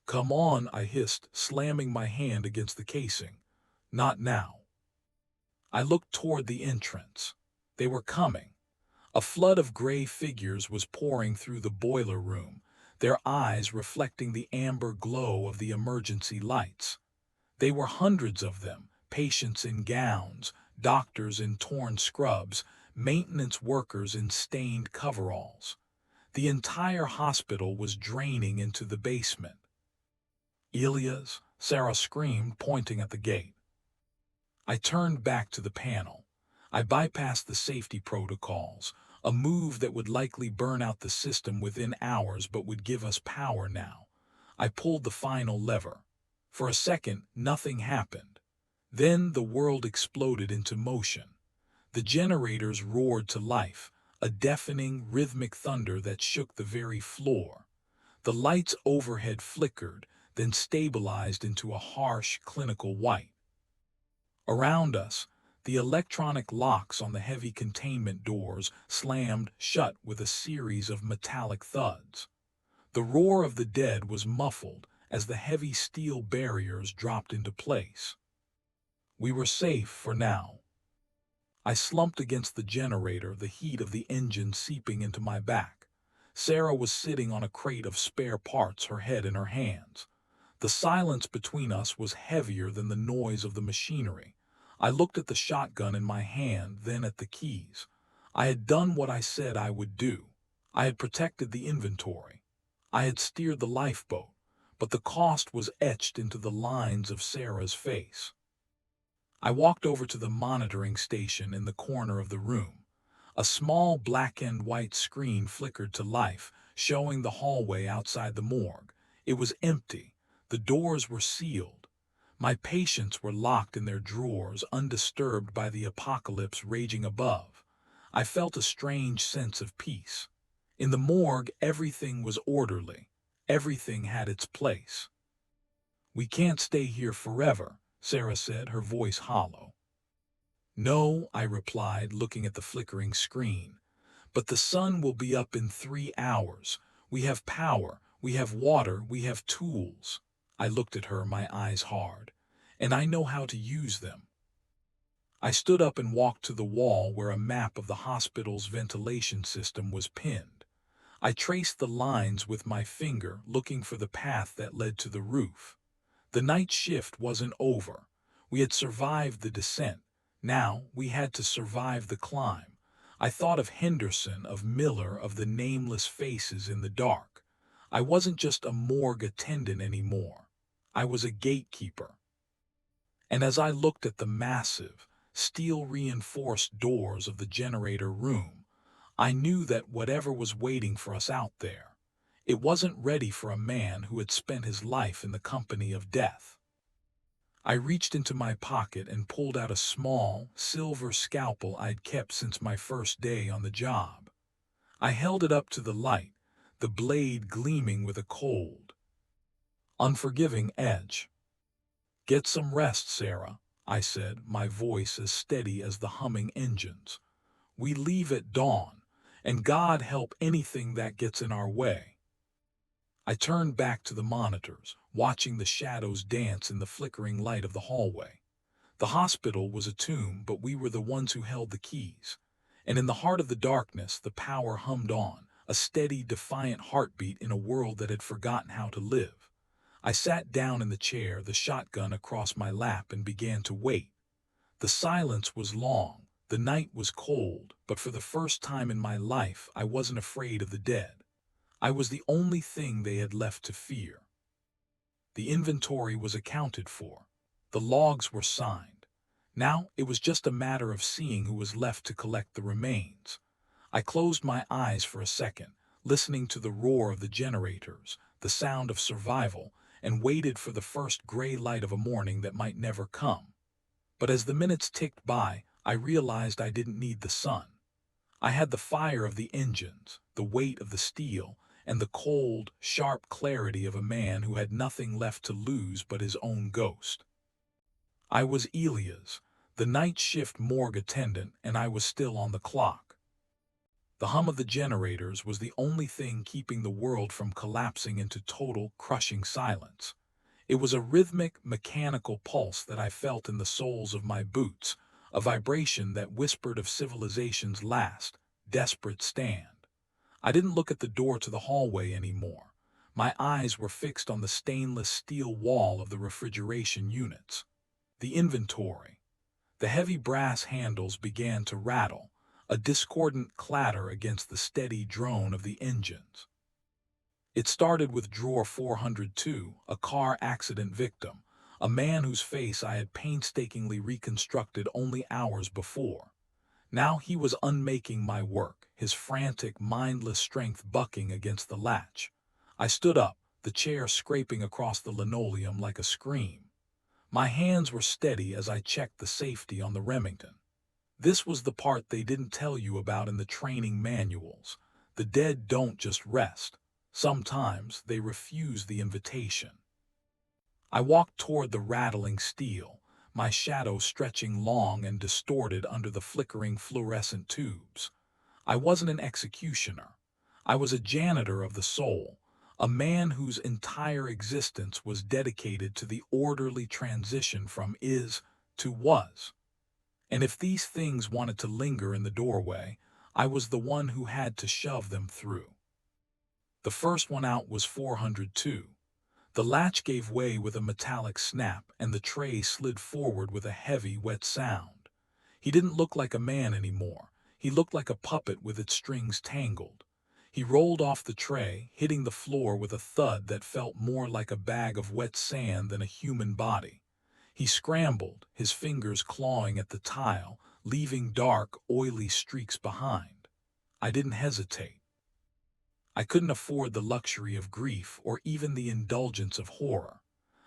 "Come on," I hissed, slamming my hand against the casing. "Not now." I looked toward the entrance. They were coming. A flood of gray figures was pouring through the boiler room, their eyes reflecting the amber glow of the emergency lights. They were hundreds of them, patients in gowns, doctors in torn scrubs, maintenance workers in stained coveralls. The entire hospital was draining into the basement. "Elias," Sarah screamed, pointing at the gate. I turned back to the panel. I bypassed the safety protocols, a move that would likely burn out the system within hours but would give us power now. I pulled the final lever. For a second, nothing happened. Then the world exploded into motion. The generators roared to life, a deafening, rhythmic thunder that shook the very floor. The lights overhead flickered, then stabilized into a harsh, clinical white. Around us, the electronic locks on the heavy containment doors slammed shut with a series of metallic thuds. The roar of the dead was muffled as the heavy steel barriers dropped into place. We were safe for now. I slumped against the generator, the heat of the engine seeping into my back. Sarah was sitting on a crate of spare parts, her head in her hands. The silence between us was heavier than the noise of the machinery. I looked at the shotgun in my hand, then at the keys. I had done what I said I would do. I had protected the inventory. I had steered the lifeboat, but the cost was etched into the lines of Sarah's face. I walked over to the monitoring station in the corner of the room. A small black and white screen flickered to life, showing the hallway outside the morgue. It was empty. The doors were sealed. My patients were locked in their drawers, undisturbed by the apocalypse raging above. I felt a strange sense of peace. In the morgue, everything was orderly. Everything had its place. "We can't stay here forever," Sarah said, her voice hollow. "No," I replied, looking at the flickering screen. "But the sun will be up in 3 hours. We have power, we have water, we have tools." I looked at her, my eyes hard. "And I know how to use them." I stood up and walked to the wall where a map of the hospital's ventilation system was pinned. I traced the lines with my finger, looking for the path that led to the roof. The night shift wasn't over. We had survived the descent. Now we had to survive the climb. I thought of Henderson, of Miller, of the nameless faces in the dark. I wasn't just a morgue attendant anymore. I was a gatekeeper. And as I looked at the massive, steel-reinforced doors of the generator room, I knew that whatever was waiting for us out there, it wasn't ready for a man who had spent his life in the company of death. I reached into my pocket and pulled out a small, silver scalpel I'd kept since my first day on the job. I held it up to the light, the blade gleaming with a cold, unforgiving edge. "Get some rest, Sarah," I said, my voice as steady as the humming engines. "We leave at dawn, and God help anything that gets in our way." I turned back to the monitors, watching the shadows dance in the flickering light of the hallway. The hospital was a tomb, but we were the ones who held the keys. And in the heart of the darkness, the power hummed on, a steady, defiant heartbeat in a world that had forgotten how to live. I sat down in the chair, the shotgun across my lap, and began to wait. The silence was long, the night was cold, but for the first time in my life, I wasn't afraid of the dead. I was the only thing they had left to fear. The inventory was accounted for. The logs were signed. Now it was just a matter of seeing who was left to collect the remains. I closed my eyes for a second, listening to the roar of the generators, the sound of survival, and waited for the first gray light of a morning that might never come. But as the minutes ticked by, I realized I didn't need the sun. I had the fire of the engines, the weight of the steel, and the cold, sharp clarity of a man who had nothing left to lose but his own ghost. I was Elias, the night shift morgue attendant, and I was still on the clock. The hum of the generators was the only thing keeping the world from collapsing into total, crushing silence. It was a rhythmic, mechanical pulse that I felt in the soles of my boots, a vibration that whispered of civilization's last, desperate stand. I didn't look at the door to the hallway anymore. My eyes were fixed on the stainless steel wall of the refrigeration units. The inventory. The heavy brass handles began to rattle, a discordant clatter against the steady drone of the engines. It started with drawer 402, a car accident victim, a man whose face I had painstakingly reconstructed only hours before. Now he was unmaking my work, his frantic, mindless strength bucking against the latch. I stood up, the chair scraping across the linoleum like a scream. My hands were steady as I checked the safety on the Remington. This was the part they didn't tell you about in the training manuals. The dead don't just rest. Sometimes they refuse the invitation. I walked toward the rattling steel, my shadow stretching long and distorted under the flickering fluorescent tubes. I wasn't an executioner. I was a janitor of the soul, a man whose entire existence was dedicated to the orderly transition from is to was. And if these things wanted to linger in the doorway, I was the one who had to shove them through. The first one out was 402. The latch gave way with a metallic snap, and the tray slid forward with a heavy, wet sound. He didn't look like a man anymore. He looked like a puppet with its strings tangled. He rolled off the tray, hitting the floor with a thud that felt more like a bag of wet sand than a human body. He scrambled, his fingers clawing at the tile, leaving dark, oily streaks behind. I didn't hesitate. I couldn't afford the luxury of grief or even the indulgence of horror.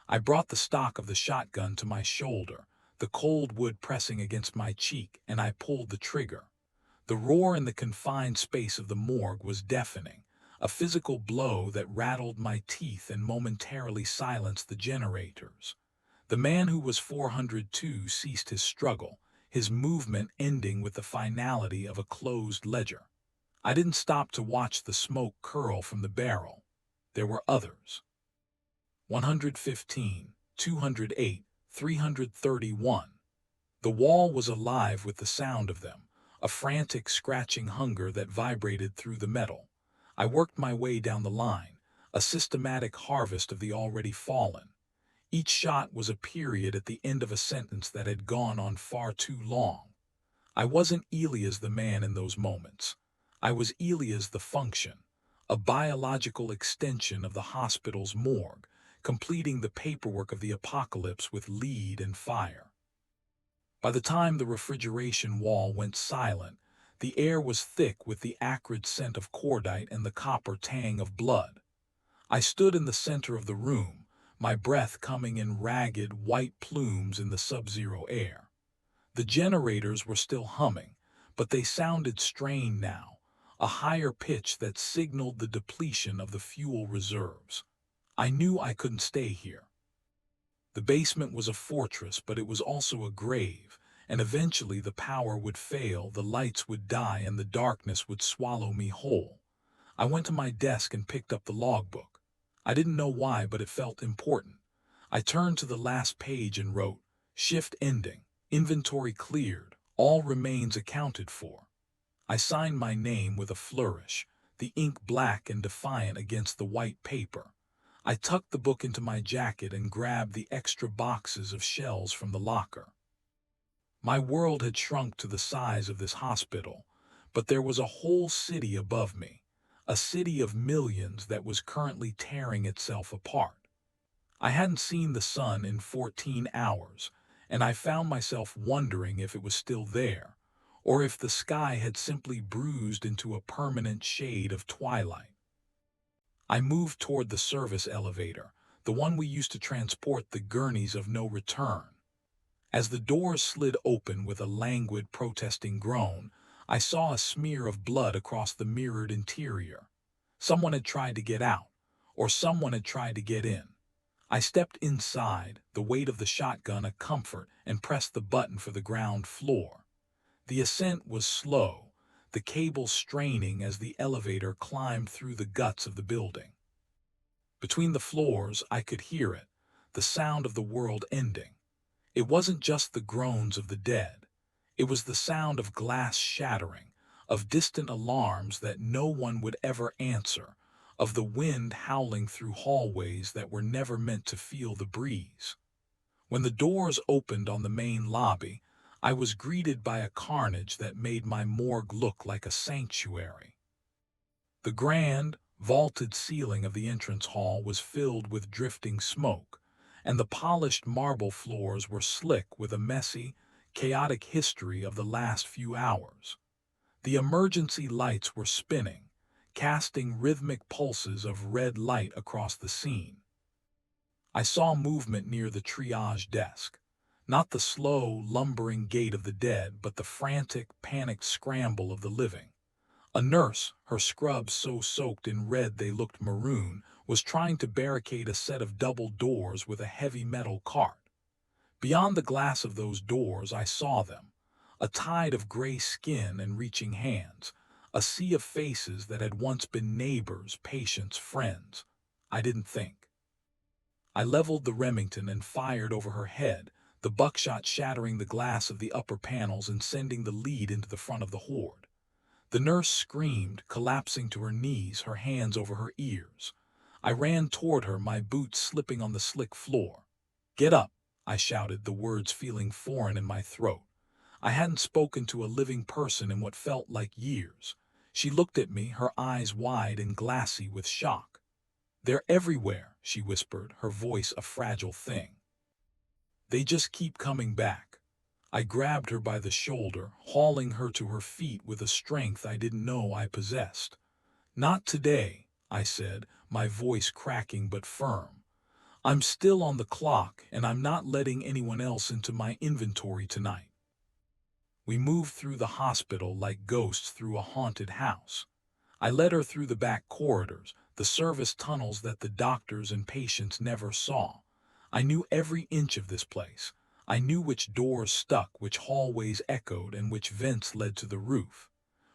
I brought the stock of the shotgun to my shoulder, the cold wood pressing against my cheek, and I pulled the trigger. The roar in the confined space of the morgue was deafening, a physical blow that rattled my teeth and momentarily silenced the generators. The man who was 402 ceased his struggle, his movement ending with the finality of a closed ledger. I didn't stop to watch the smoke curl from the barrel. There were others. 115, 208, 331. The wall was alive with the sound of them, a frantic scratching hunger that vibrated through the metal. I worked my way down the line, a systematic harvest of the already fallen. Each shot was a period at the end of a sentence that had gone on far too long. I wasn't Elias the man in those moments. I was Elias the function, a biological extension of the hospital's morgue, completing the paperwork of the apocalypse with lead and fire. By the time the refrigeration wall went silent, the air was thick with the acrid scent of cordite and the copper tang of blood. I stood in the center of the room, my breath coming in ragged, white plumes in the sub-zero air. The generators were still humming, but they sounded strained now, a higher pitch that signaled the depletion of the fuel reserves. I knew I couldn't stay here. The basement was a fortress, but it was also a grave, and eventually the power would fail, the lights would die, and the darkness would swallow me whole. I went to my desk and picked up the logbook. I didn't know why, but it felt important. I turned to the last page and wrote, "Shift ending, inventory cleared, all remains accounted for." I signed my name with a flourish, the ink black and defiant against the white paper. I tucked the book into my jacket and grabbed the extra boxes of shells from the locker. My world had shrunk to the size of this hospital, but there was a whole city above me, a city of millions that was currently tearing itself apart. I hadn't seen the sun in 14 hours, and I found myself wondering if it was still there, or if the sky had simply bruised into a permanent shade of twilight. I moved toward the service elevator, the one we used to transport the gurneys of no return. As the doors slid open with a languid, protesting groan, I saw a smear of blood across the mirrored interior. Someone had tried to get out, or someone had tried to get in. I stepped inside, the weight of the shotgun a comfort, and pressed the button for the ground floor. The ascent was slow, the cable straining as the elevator climbed through the guts of the building. Between the floors, I could hear it, the sound of the world ending. It wasn't just the groans of the dead. It was the sound of glass shattering, of distant alarms that no one would ever answer, of the wind howling through hallways that were never meant to feel the breeze. When the doors opened on the main lobby, I was greeted by a carnage that made my morgue look like a sanctuary. The grand, vaulted ceiling of the entrance hall was filled with drifting smoke, and the polished marble floors were slick with a messy, chaotic history of the last few hours. The emergency lights were spinning, casting rhythmic pulses of red light across the scene. I saw movement near the triage desk. Not the slow, lumbering gait of the dead, but the frantic, panicked scramble of the living. A nurse, her scrubs so soaked in red they looked maroon, was trying to barricade a set of double doors with a heavy metal cart. Beyond the glass of those doors I saw them, a tide of gray skin and reaching hands, a sea of faces that had once been neighbors, patients, friends. I didn't think. I leveled the Remington and fired over her head, the buckshot shattering the glass of the upper panels and sending the lead into the front of the horde. The nurse screamed, collapsing to her knees, her hands over her ears. I ran toward her, my boots slipping on the slick floor. "Get up," I shouted, the words feeling foreign in my throat. I hadn't spoken to a living person in what felt like years. She looked at me, her eyes wide and glassy with shock. "They're everywhere," she whispered, her voice a fragile thing. "They just keep coming back." I grabbed her by the shoulder, hauling her to her feet with a strength I didn't know I possessed. "Not today," I said, my voice cracking but firm. "I'm still on the clock, and I'm not letting anyone else into my inventory tonight." We moved through the hospital like ghosts through a haunted house. I led her through the back corridors, the service tunnels that the doctors and patients never saw. I knew every inch of this place. I knew which doors stuck, which hallways echoed, and which vents led to the roof.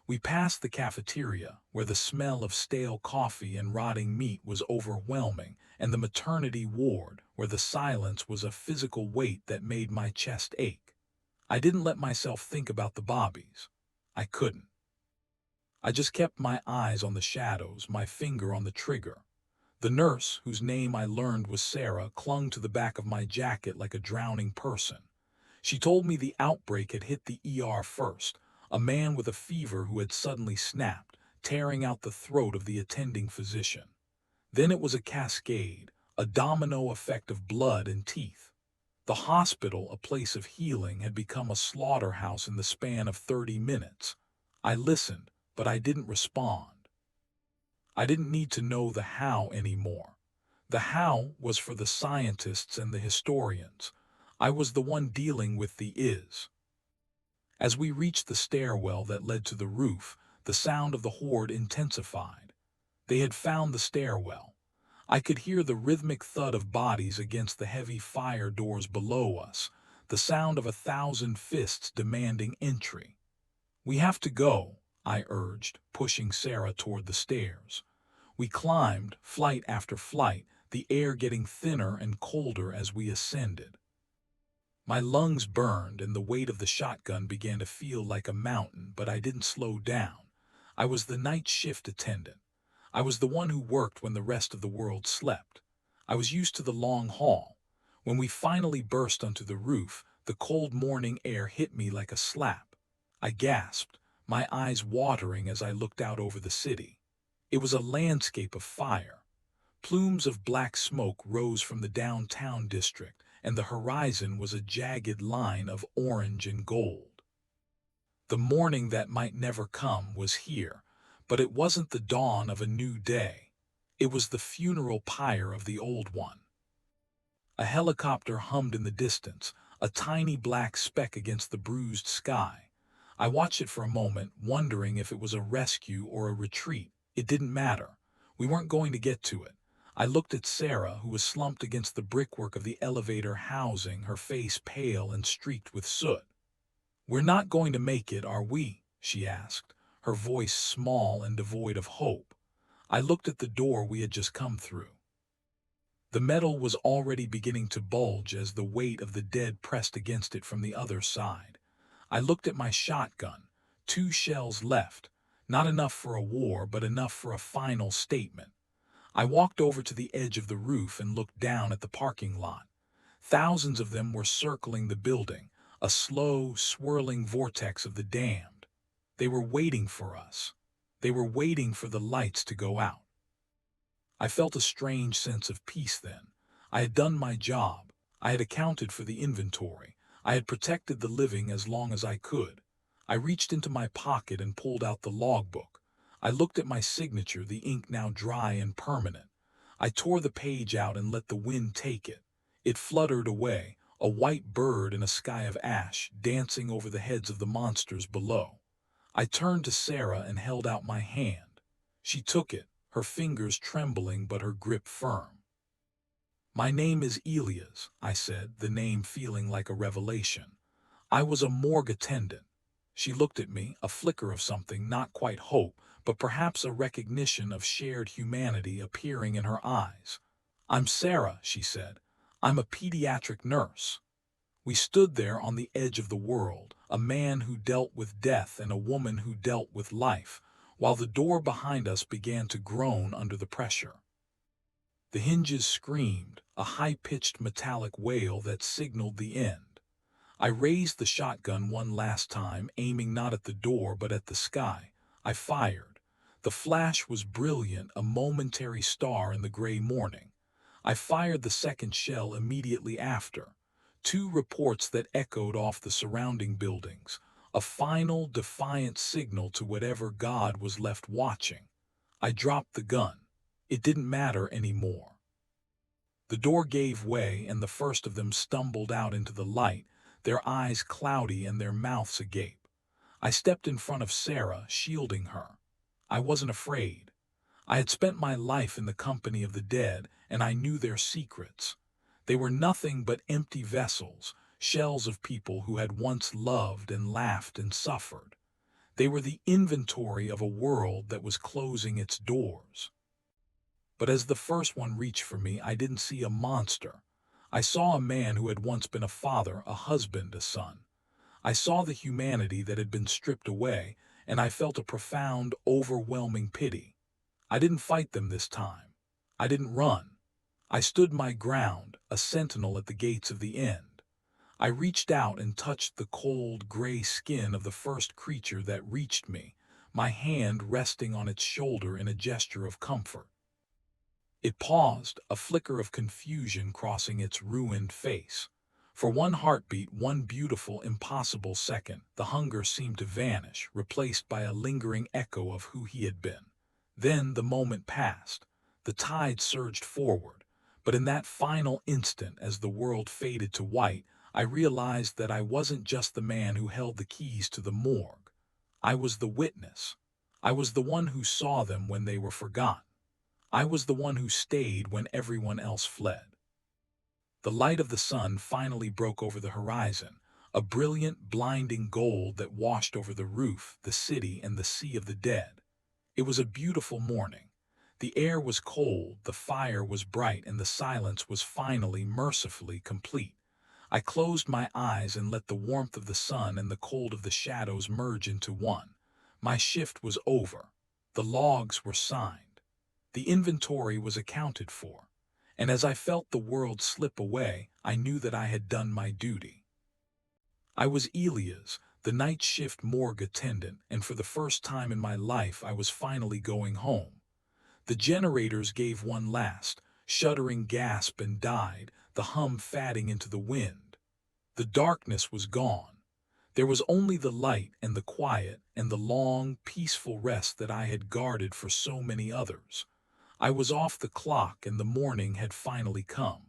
We passed the cafeteria, where the smell of stale coffee and rotting meat was overwhelming, and the maternity ward, where the silence was a physical weight that made my chest ache. I didn't let myself think about the bobbies. I couldn't. I just kept my eyes on the shadows, my finger on the trigger. The nurse, whose name I learned was Sarah, clung to the back of my jacket like a drowning person. She told me the outbreak had hit the ER first, a man with a fever who had suddenly snapped, tearing out the throat of the attending physician. Then it was a cascade, a domino effect of blood and teeth. The hospital, a place of healing, had become a slaughterhouse in the span of 30 minutes. I listened, but I didn't respond. I didn't need to know the how anymore. The how was for the scientists and the historians. I was the one dealing with the is. As we reached the stairwell that led to the roof, the sound of the horde intensified. They had found the stairwell. I could hear the rhythmic thud of bodies against the heavy fire doors below us, the sound of 1,000 fists demanding entry. "We have to go," I urged, pushing Sarah toward the stairs. We climbed, flight after flight, the air getting thinner and colder as we ascended. My lungs burned and the weight of the shotgun began to feel like a mountain, but I didn't slow down. I was the night shift attendant. I was the one who worked when the rest of the world slept. I was used to the long haul. When we finally burst onto the roof, the cold morning air hit me like a slap. I gasped, my eyes watering as I looked out over the city. It was a landscape of fire. Plumes of black smoke rose from the downtown district, and the horizon was a jagged line of orange and gold. The morning that might never come was here, but it wasn't the dawn of a new day. It was the funeral pyre of the old one. A helicopter hummed in the distance, a tiny black speck against the bruised sky. I watched it for a moment, wondering if it was a rescue or a retreat. It didn't matter. We weren't going to get to it. I looked at Sarah, who was slumped against the brickwork of the elevator housing, her face pale and streaked with soot. "We're not going to make it, are we?" she asked, her voice small and devoid of hope. I looked at the door we had just come through. The metal was already beginning to bulge as the weight of the dead pressed against it from the other side. I looked at my shotgun. 2 shells left. Not enough for a war, but enough for a final statement. I walked over to the edge of the roof and looked down at the parking lot. Thousands of them were circling the building, a slow, swirling vortex of the damned. They were waiting for us. They were waiting for the lights to go out. I felt a strange sense of peace then. I had done my job. I had accounted for the inventory. I had protected the living as long as I could. I reached into my pocket and pulled out the logbook. I looked at my signature, the ink now dry and permanent. I tore the page out and let the wind take it. It fluttered away, a white bird in a sky of ash, dancing over the heads of the monsters below. I turned to Sarah and held out my hand. She took it, her fingers trembling but her grip firm. "My name is Elias," I said, the name feeling like a revelation. "I was a morgue attendant." She looked at me, a flicker of something, not quite hope, but perhaps a recognition of shared humanity appearing in her eyes. "I'm Sarah," she said. "I'm a pediatric nurse." We stood there on the edge of the world, a man who dealt with death and a woman who dealt with life, while the door behind us began to groan under the pressure. The hinges screamed, a high-pitched metallic wail that signaled the end. I raised the shotgun one last time, aiming not at the door but at the sky. I fired. The flash was brilliant, a momentary star in the gray morning. I fired the second shell immediately after. Two reports that echoed off the surrounding buildings, a final, defiant signal to whatever God was left watching. I dropped the gun. It didn't matter anymore. The door gave way, and the first of them stumbled out into the light, their eyes cloudy and their mouths agape. I stepped in front of Sarah, shielding her. I wasn't afraid. I had spent my life in the company of the dead, and I knew their secrets. They were nothing but empty vessels, shells of people who had once loved and laughed and suffered. They were the inventory of a world that was closing its doors. But as the first one reached for me, I didn't see a monster. I saw a man who had once been a father, a husband, a son. I saw the humanity that had been stripped away, and I felt a profound, overwhelming pity. I didn't fight them this time. I didn't run. I stood my ground, a sentinel at the gates of the end. I reached out and touched the cold, gray skin of the first creature that reached me, my hand resting on its shoulder in a gesture of comfort. It paused, a flicker of confusion crossing its ruined face. For one heartbeat, one beautiful, impossible second, the hunger seemed to vanish, replaced by a lingering echo of who he had been. Then the moment passed. The tide surged forward. But in that final instant, as the world faded to white, I realized that I wasn't just the man who held the keys to the morgue. I was the witness. I was the one who saw them when they were forgotten. I was the one who stayed when everyone else fled. The light of the sun finally broke over the horizon, a brilliant, blinding gold that washed over the roof, the city, and the sea of the dead. It was a beautiful morning. The air was cold, the fire was bright, and the silence was finally, mercifully complete. I closed my eyes and let the warmth of the sun and the cold of the shadows merge into one. My shift was over. The logs were signed. The inventory was accounted for. And as I felt the world slip away, I knew that I had done my duty. I was Elias, the night shift morgue attendant, and for the first time in my life I was finally going home. The generators gave one last, shuddering gasp and died, the hum fading into the wind. The darkness was gone. There was only the light and the quiet and the long, peaceful rest that I had guarded for so many others. I was off the clock and the morning had finally come.